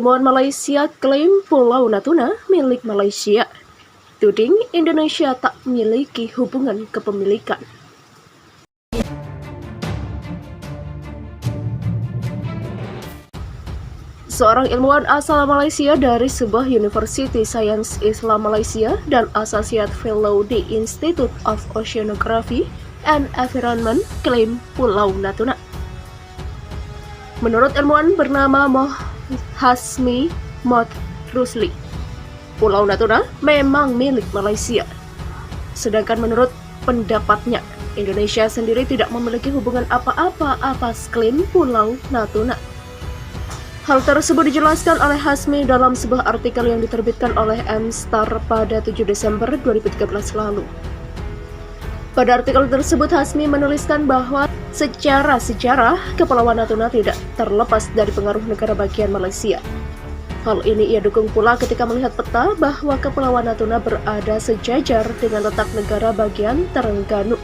Ilmuwan Malaysia klaim Pulau Natuna milik Malaysia. Tuding Indonesia tak memiliki hubungan kepemilikan. Seorang ilmuwan asal Malaysia dari sebuah University Science Islam Malaysia dan Associate Fellow di Institute of Oceanography and Environment klaim Pulau Natuna. Menurut ilmuwan bernama Hasmi Mohd Rusli, Pulau Natuna memang milik Malaysia. Sedangkan menurut pendapatnya, Indonesia sendiri tidak memiliki hubungan apa-apa atas klaim Pulau Natuna. Hal tersebut dijelaskan oleh Hasmi dalam sebuah artikel yang diterbitkan oleh M-Star pada 7 Desember 2013 lalu. Pada artikel tersebut, Hasmi menuliskan bahwa secara sejarah, Kepulauan Natuna tidak terlepas dari pengaruh negara bagian Malaysia. Hal ini ia dukung pula ketika melihat peta bahwa Kepulauan Natuna berada sejajar dengan letak negara bagian Terengganu.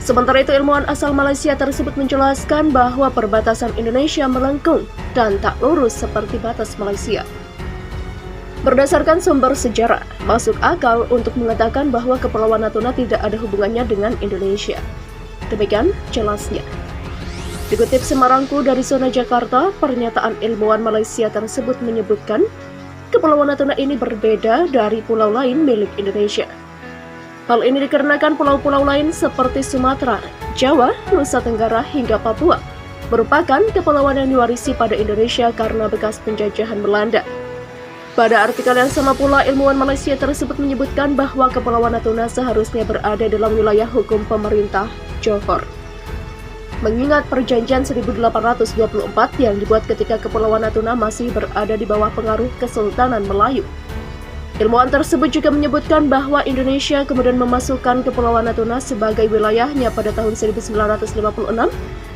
Sementara itu, ilmuwan asal Malaysia tersebut menjelaskan bahwa perbatasan Indonesia melengkung dan tak lurus seperti batas Malaysia. Berdasarkan sumber sejarah, masuk akal untuk mengatakan bahwa Kepulauan Natuna tidak ada hubungannya dengan Indonesia. Demikian jelasnya. Dikutip Semarangku dari zona Jakarta, pernyataan ilmuwan Malaysia tersebut menyebutkan Kepulauan Natuna ini berbeda dari pulau lain milik Indonesia. Hal ini dikarenakan pulau-pulau lain seperti Sumatera, Jawa, Nusa Tenggara, hingga Papua merupakan kepulauan yang diwarisi pada Indonesia karena bekas penjajahan Belanda. Pada artikel yang sama pula, ilmuwan Malaysia tersebut menyebutkan bahwa Kepulauan Natuna seharusnya berada dalam wilayah hukum pemerintah Johor. Mengingat perjanjian 1824 yang dibuat ketika Kepulauan Natuna masih berada di bawah pengaruh Kesultanan Melayu. Ilmuwan tersebut juga menyebutkan bahwa Indonesia kemudian memasukkan Kepulauan Natuna sebagai wilayahnya pada tahun 1956,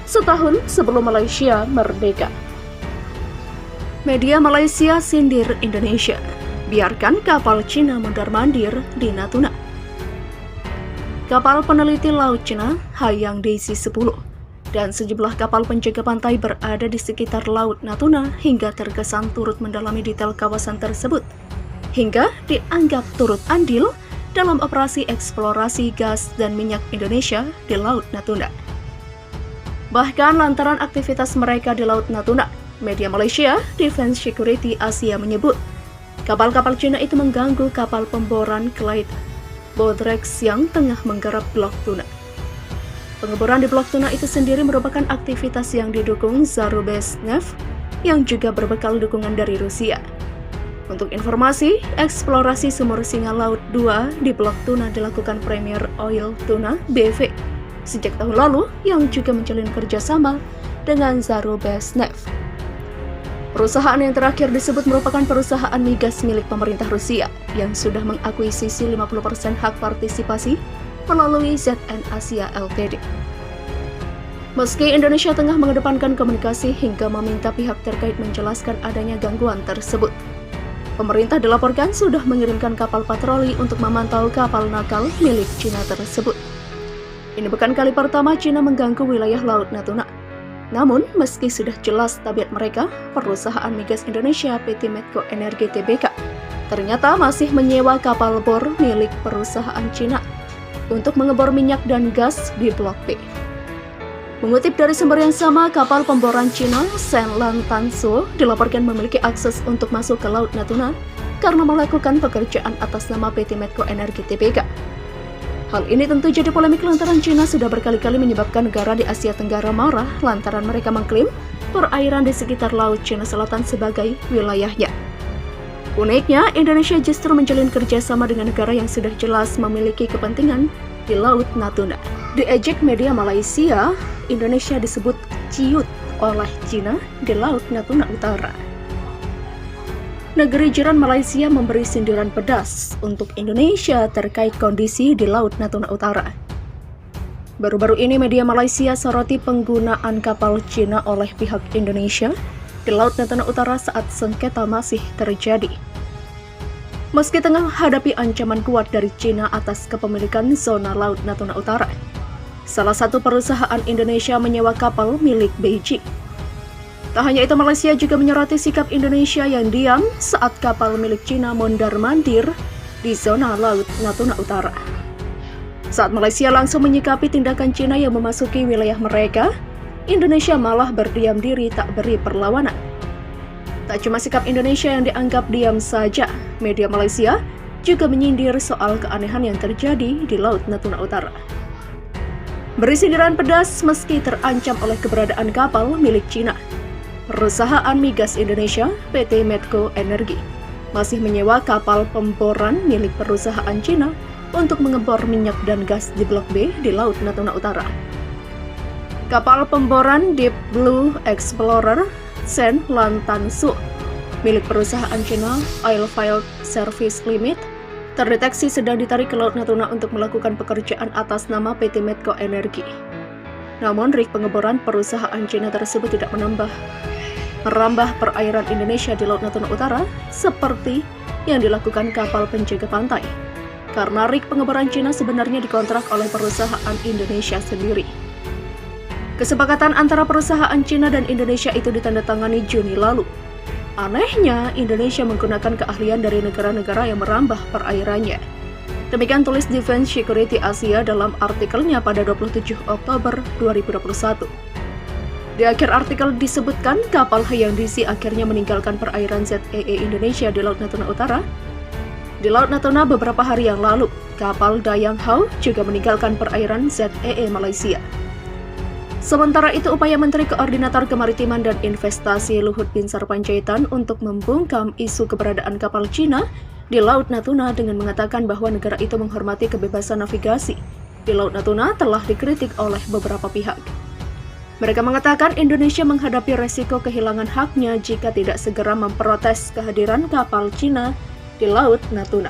setahun sebelum Malaysia merdeka. Media Malaysia sindir Indonesia, biarkan kapal Cina mondar-mandir di Natuna. Kapal peneliti Laut Cina Hayang Daisy 10 dan sejumlah kapal penjaga pantai berada di sekitar Laut Natuna hingga terkesan turut mendalami detail kawasan tersebut, hingga dianggap turut andil dalam operasi eksplorasi gas dan minyak Indonesia di Laut Natuna. Bahkan lantaran aktivitas mereka di Laut Natuna, media Malaysia Defense Security Asia menyebut kapal-kapal Cina itu mengganggu kapal pemboran Clyde Bodrex yang tengah menggarap Blok Tuna. Pengeboran di Blok Tuna itu sendiri merupakan aktivitas yang didukung Zarubezhnev yang juga berbekal dukungan dari Rusia. Untuk informasi, eksplorasi sumur Singa Laut 2 di Blok Tuna dilakukan Premier Oil Tuna BV sejak tahun lalu yang juga menjalin kerjasama dengan Zarubezhnev. Perusahaan yang terakhir disebut merupakan perusahaan migas milik pemerintah Rusia yang sudah mengakuisisi 50% hak partisipasi melalui ZN Asia Ltd. Meski Indonesia tengah mengedepankan komunikasi hingga meminta pihak terkait menjelaskan adanya gangguan tersebut, pemerintah dilaporkan sudah mengirimkan kapal patroli untuk memantau kapal nakal milik Cina tersebut. Ini bukan kali pertama Cina mengganggu wilayah Laut Natuna. Namun, meski sudah jelas tabiat mereka, perusahaan migas Indonesia PT Medco Energi Tbk ternyata masih menyewa kapal bor milik perusahaan Cina untuk mengebor minyak dan gas di Blok B. Mengutip dari sumber yang sama, kapal pemboran Cina Senlan Tansu dilaporkan memiliki akses untuk masuk ke Laut Natuna karena melakukan pekerjaan atas nama PT Medco Energi Tbk. Hal ini tentu jadi polemik lantaran Cina sudah berkali-kali menyebabkan negara di Asia Tenggara marah lantaran mereka mengklaim perairan di sekitar Laut Cina Selatan sebagai wilayahnya. Uniknya, Indonesia justru menjalin kerjasama dengan negara yang sudah jelas memiliki kepentingan di Laut Natuna. Diejek media Malaysia, Indonesia disebut ciut oleh Cina di Laut Natuna Utara. Negeri jiran Malaysia memberi sindiran pedas untuk Indonesia terkait kondisi di Laut Natuna Utara. Baru-baru ini media Malaysia soroti penggunaan kapal Cina oleh pihak Indonesia di Laut Natuna Utara saat sengketa masih terjadi. Meski tengah menghadapi ancaman kuat dari Cina atas kepemilikan zona Laut Natuna Utara, salah satu perusahaan Indonesia menyewa kapal milik Beijing. Tak hanya itu, Malaysia juga menyoroti sikap Indonesia yang diam saat kapal milik Cina mondar-mandir di zona Laut Natuna Utara. Saat Malaysia langsung menyikapi tindakan Cina yang memasuki wilayah mereka, Indonesia malah berdiam diri tak beri perlawanan. Tak cuma sikap Indonesia yang dianggap diam saja, media Malaysia juga menyindir soal keanehan yang terjadi di Laut Natuna Utara. Beri sindiran pedas meski terancam oleh keberadaan kapal milik Cina. Perusahaan migas Indonesia, PT Medco Energi, masih menyewa kapal pemboran milik perusahaan Cina untuk mengebor minyak dan gas di Blok B di Laut Natuna Utara. Kapal pemboran Deep Blue Explorer Sen Lantan Su milik perusahaan Cina Oilfield Service Limited terdeteksi sedang ditarik ke Laut Natuna untuk melakukan pekerjaan atas nama PT Medco Energi. Namun rig pengeboran perusahaan Cina tersebut tidak merambah perairan Indonesia di Laut Natuna Utara seperti yang dilakukan kapal penjaga pantai, karena rig pengeboran Cina sebenarnya dikontrak oleh perusahaan Indonesia sendiri. Kesepakatan antara perusahaan Cina dan Indonesia itu ditandatangani Juni lalu. Anehnya, Indonesia menggunakan keahlian dari negara-negara yang merambah perairannya. Demikian tulis Defense Security Asia dalam artikelnya pada 27 Oktober 2021. Di akhir artikel disebutkan kapal Hayang DC akhirnya meninggalkan perairan ZEE Indonesia di Laut Natuna Utara. Di Laut Natuna beberapa hari yang lalu, kapal Dayang Hao juga meninggalkan perairan ZEE Malaysia. Sementara itu, upaya Menteri Koordinator Kemaritiman dan Investasi Luhut Binsar Panjaitan untuk membungkam isu keberadaan kapal Cina di Laut Natuna dengan mengatakan bahwa negara itu menghormati kebebasan navigasi di Laut Natuna telah dikritik oleh beberapa pihak. Mereka mengatakan Indonesia menghadapi resiko kehilangan haknya jika tidak segera memprotes kehadiran kapal Cina di Laut Natuna.